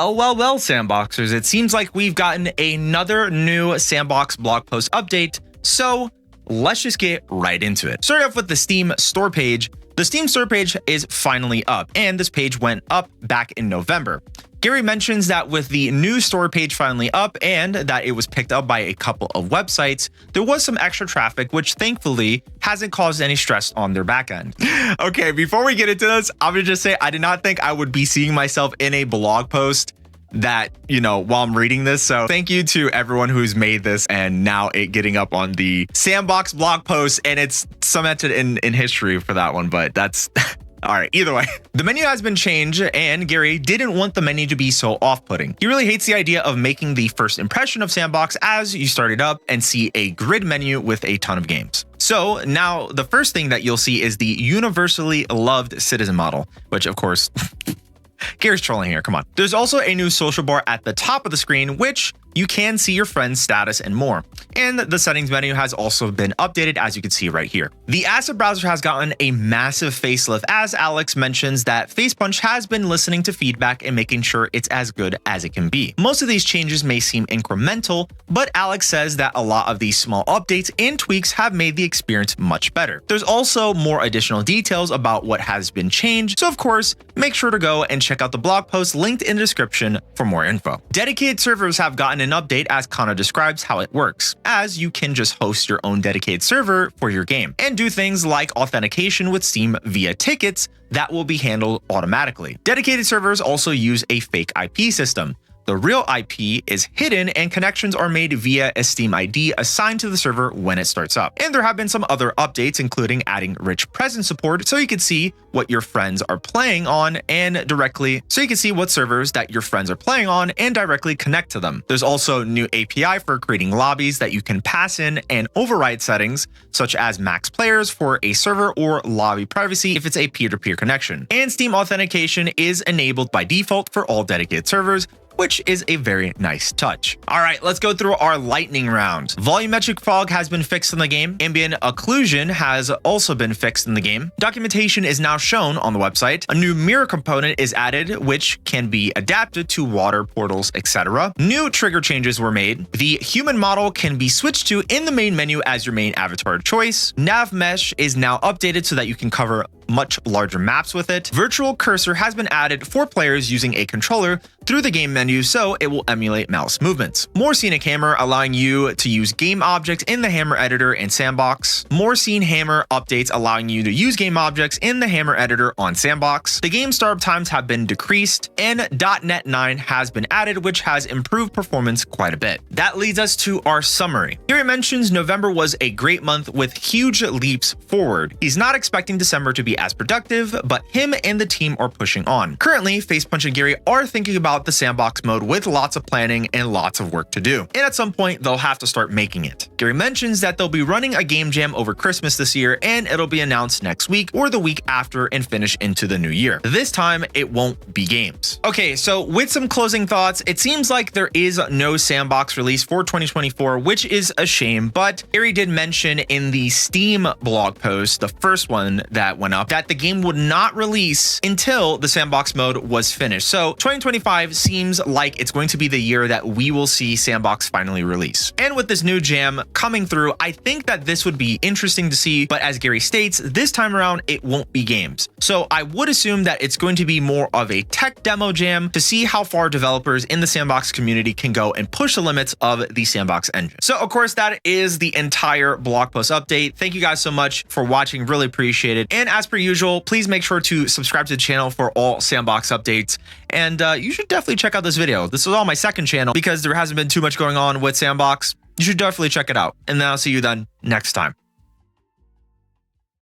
Well, Sandboxers, it seems like we've gotten another new Sandbox blog post update, so let's just get right into it. Start off with the Steam store page. The Steam store page is finally up, and this page went up back in November. Gary mentions that with the new store page finally up and that it was picked up by a couple of websites, there was some extra traffic, which thankfully hasn't caused any stress on their backend. Okay, before we get into this, I'm gonna just say I did not think I would be seeing myself in a blog post that, while I'm reading this. So thank you to everyone who's made this and now it getting up on the Sandbox blog post, and it's cemented in history for that one, but that's all right, either way. The menu has been changed, and Gary didn't want the menu to be so off-putting. He really hates the idea of making the first impression of Sandbox as you start it up and see a grid menu with a ton of games. So now the first thing that you'll see is the universally loved citizen model, which of course, Gary's trolling here, come on. There's also a new social bar at the top of the screen, which you can see your friend's status and more. And the settings menu has also been updated, as you can see right here. The asset browser has gotten a massive facelift, as Alex mentions that FacePunch has been listening to feedback and making sure it's as good as it can be. Most of these changes may seem incremental, but Alex says that a lot of these small updates and tweaks have made the experience much better. There's also more additional details about what has been changed, so of course, make sure to go and check out the blog post linked in the description for more info. Dedicated servers have gotten an update, as Kana describes how it works, as you can just host your own dedicated server for your game and do things like authentication with Steam via tickets that will be handled automatically. Dedicated servers also use a fake IP system. The real IP is hidden and connections are made via a Steam ID assigned to the server when it starts up. And there have been some other updates, including adding rich presence support so you can see what your friends are playing on and directly, so you can see what servers that your friends are playing on and directly connect to them. There's also new API for creating lobbies that you can pass in and override settings, such as max players for a server or lobby privacy if it's a peer-to-peer connection. And Steam authentication is enabled by default for all dedicated servers, which is a very nice touch. All right, let's go through our lightning round. Volumetric fog has been fixed in the game. Ambient occlusion has also been fixed in the game. Documentation is now shown on the website. A new mirror component is added, which can be adapted to water, portals, etc. New trigger changes were made. The human model can be switched to in the main menu as your main avatar choice. Nav mesh is now updated so that you can cover much larger maps with it. Virtual cursor has been added for players using a controller through the game menu, so it will emulate mouse movements. More scenic hammer, allowing you to use game objects in the hammer editor and Sandbox. More scene hammer updates, allowing you to use game objects in the hammer editor on Sandbox. The game startup times have been decreased, and .NET 9 has been added, which has improved performance quite a bit. That leads us to our summary. Gary mentions November was a great month with huge leaps forward. He's not expecting December to be as productive, but him and the team are pushing on. Currently, FacePunch and Gary are thinking about the Sandbox mode with lots of planning and lots of work to do. And at some point, they'll have to start making it. Gary mentions that they'll be running a game jam over Christmas this year, and it'll be announced next week or the week after and finish into the new year. This time, it won't be games. Okay, so with some closing thoughts, it seems like there is no Sandbox release for 2024, which is a shame, but Gary did mention in the Steam blog post, the first one that went up, that the game would not release until the Sandbox mode was finished. So 2025 seems like it's going to be the year that we will see Sandbox finally release. And with this new jam coming through, I think that this would be interesting to see, but as Gary states, this time around, it won't be games. So I would assume that it's going to be more of a tech demo jam to see how far developers in the Sandbox community can go and push the limits of the Sandbox engine. So of course, that is the entire blog post update. Thank you guys so much for watching, really appreciate it. And as per usual, please make sure to subscribe to the channel for all Sandbox updates. And you should definitely check out this video. This is on my second channel because there hasn't been too much going on with Sandbox. You should definitely check it out. And then I'll see you then next time.